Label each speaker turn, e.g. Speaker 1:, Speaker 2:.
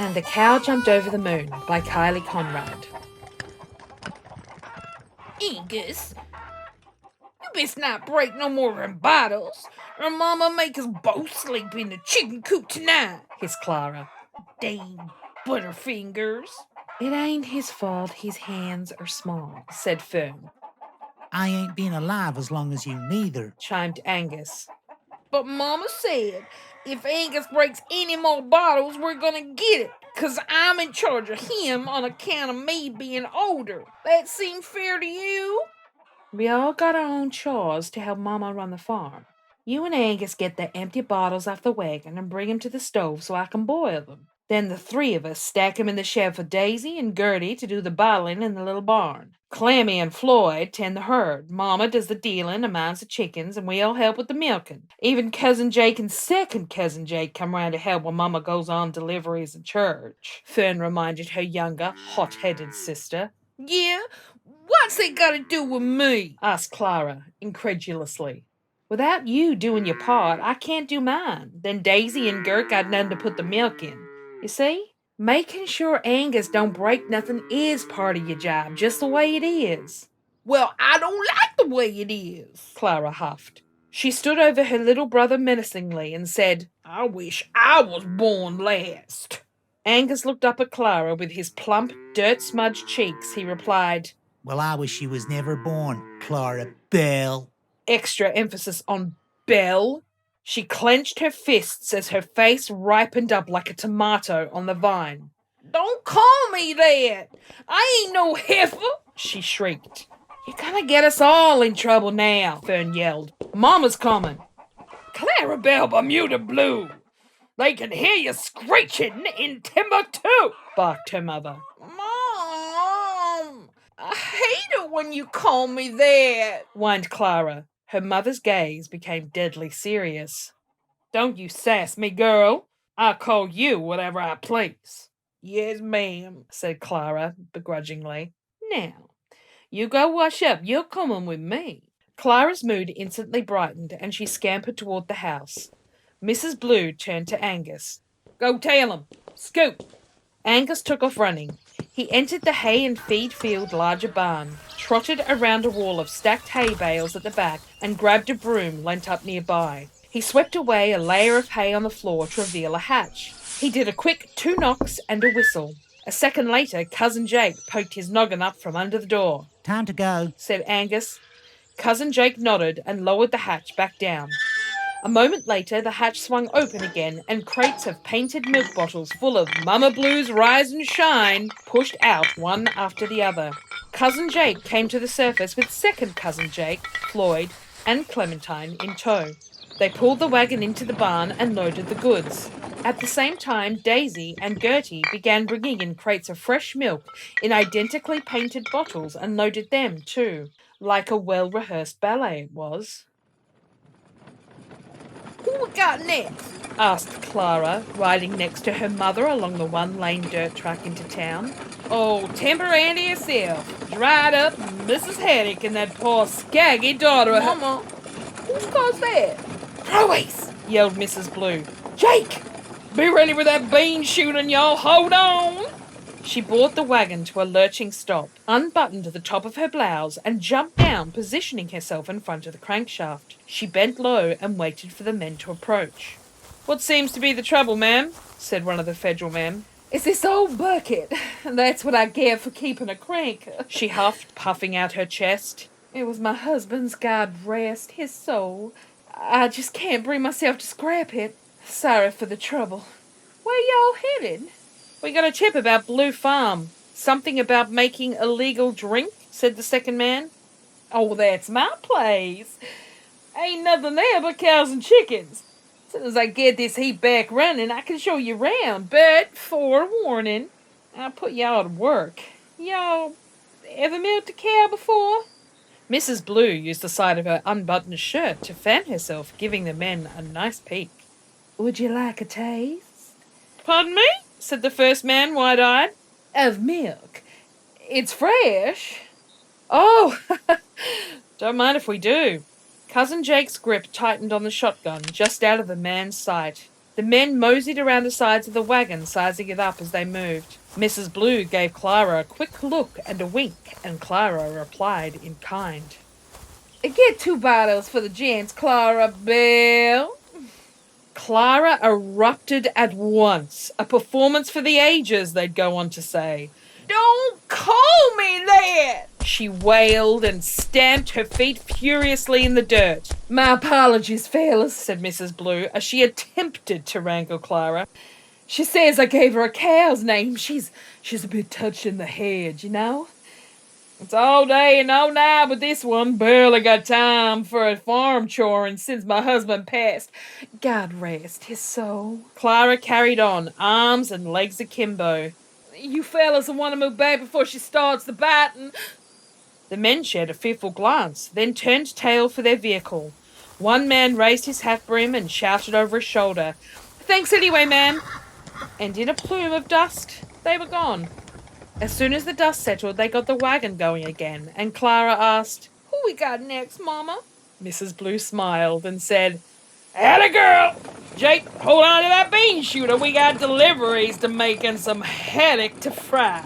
Speaker 1: And the Cow Jumped Over the Moon by Kylee Conrad.
Speaker 2: Angus, you best not break no more than bottles, or Mama make us both sleep in the chicken coop tonight,
Speaker 1: hissed Clara.
Speaker 2: Dang butterfingers.
Speaker 1: It ain't his fault his hands are small, said Fern.
Speaker 3: I ain't been alive as long as you neither,
Speaker 1: chimed Angus.
Speaker 2: But Mama said if Angus breaks any more bottles, we're gonna get it, 'cause I'm in charge of him on account of me being older. That seem fair to you?
Speaker 1: We all got our own chores to help Mama run the farm. You and Angus get the empty bottles off the wagon and bring them to the stove so I can boil them. Then the three of us stack them in the shed for Daisy and Gertie to do the bottling in the little barn. Clammy and Floyd tend the herd. Mama does the dealing and minds the chickens, and we all help with the milking. Even Cousin Jake and second Cousin Jake come round to help when Mama goes on deliveries in church, Fern reminded her younger, hot-headed sister.
Speaker 2: Yeah? What's that got to do with me?
Speaker 1: Asked Clara, incredulously. Without you doing your part, I can't do mine. Then Daisy and Gert got nothing to put the milk in. You see? Making sure Angus don't break nothing is part of your job, just the way it is.
Speaker 2: Well, I don't like the way it is,
Speaker 1: Clara huffed. She stood over her little brother menacingly and said,
Speaker 2: I wish I was born last.
Speaker 1: Angus looked up at Clara with his plump, dirt-smudged cheeks. He replied,
Speaker 3: Well, I wish you was never born, Clara Bell.
Speaker 1: Extra emphasis on Bell. She clenched her fists as her face ripened up like a tomato on the vine.
Speaker 2: Don't call me that. I ain't no heifer,
Speaker 1: she shrieked. You're gonna get us all in trouble now, Fern yelled. Mama's coming.
Speaker 2: Clarabelle Bermuda Blue. They can hear you screeching in Timbuktu,
Speaker 1: barked her mother.
Speaker 2: Mom, I hate it when you call me that,
Speaker 1: whined Clara. Her mother's gaze became deadly serious. Don't you sass me, girl. I'll call you whatever I please.
Speaker 2: Yes, ma'am,
Speaker 1: said Clara begrudgingly. Now, you go wash up. You're coming with me. Clara's mood instantly brightened, and she scampered toward the house. Mrs. Blue turned to Angus. Go tell him. Scoot. Angus took off running. He entered the hay and feed field larger barn, trotted around a wall of stacked hay bales at the back, and grabbed a broom lent up nearby. He swept away a layer of hay on the floor to reveal a hatch. He did a quick 2 knocks and a whistle. A second later, Cousin Jake poked his noggin up from under the door.
Speaker 3: Time to go,
Speaker 1: said Angus. Cousin Jake nodded and lowered the hatch back down. A moment later, the hatch swung open again, and crates of painted milk bottles full of Mama Blue's Rise and Shine pushed out one after the other. Cousin Jake came to the surface with second Cousin Jake, Floyd, and Clementine in tow. They pulled the wagon into the barn and loaded the goods. At the same time, Daisy and Gertie began bringing in crates of fresh milk in identically painted bottles and loaded them too, like a well-rehearsed ballet it was.
Speaker 2: Who we got next?
Speaker 1: Asked Clara, riding next to her mother along the one-lane dirt track into town.
Speaker 2: Oh, Temper Auntie herself, dried up Mrs. Haddock and that poor scaggy daughter of Mama, whose car's that?
Speaker 1: Chloe's, yelled Mrs. Blue. Jake!
Speaker 2: Be ready for that bean shooting, y'all. Hold on!
Speaker 1: She brought the wagon to a lurching stop, unbuttoned the top of her blouse, and jumped down, positioning herself in front of the crankshaft. She bent low and waited for the men to approach. What seems to be the trouble, ma'am? Said one of the federal men.
Speaker 2: It's this old bucket. That's what I get for keeping a crank.
Speaker 1: She huffed, puffing out her chest.
Speaker 2: It was my husband's, God rest his soul. I just can't bring myself to scrap it. Sorry for the trouble. Where y'all headed?
Speaker 1: We got a tip about Blue Farm. Something about making illegal drink, said the second man.
Speaker 2: Oh, that's my place. Ain't nothing there but cows and chickens. As soon as I get this heap back running, I can show you around. But forewarning, I'll put y'all to work. Y'all ever milked a cow before?
Speaker 1: Mrs. Blue used the side of her unbuttoned shirt to fan herself, giving the men a nice peek.
Speaker 2: Would you like a taste?
Speaker 1: Pardon me? Said the first man, wide-eyed.
Speaker 2: Of milk. It's fresh.
Speaker 1: Oh, don't mind if we do. Cousin Jake's grip tightened on the shotgun, just out of the man's sight. The men moseyed around the sides of the wagon, sizing it up as they moved. Mrs. Blue gave Clara a quick look and a wink, and Clara replied in kind.
Speaker 2: Get 2 bottles for the gents, Clara Belle.
Speaker 1: Clara erupted at once. A performance for the ages, they'd go on to say.
Speaker 2: Don't call me that!
Speaker 1: She wailed and stamped her feet furiously in the dirt.
Speaker 2: My apologies, fellas,
Speaker 1: said Mrs. Blue, as she attempted to wrangle Clara.
Speaker 2: She says I gave her a cow's name. She's a bit touched in the head, you know? It's all day and all night with this one. Barely got time for a farm choring since my husband passed. God rest his soul.
Speaker 1: Clara carried on, arms and legs akimbo.
Speaker 2: You fellas will want to move back before she starts the biting.
Speaker 1: The men shared a fearful glance, then turned tail for their vehicle. One man raised his hat brim and shouted over his shoulder, "Thanks anyway, ma'am." And in a plume of dust, they were gone. As soon as the dust settled, they got the wagon going again, and Clara asked,
Speaker 2: "Who we got next, Mama?"
Speaker 1: Mrs. Blue smiled and said,
Speaker 2: "Atta girl! Jake, hold on to that bean shooter. We got deliveries to make and some haddock to fry."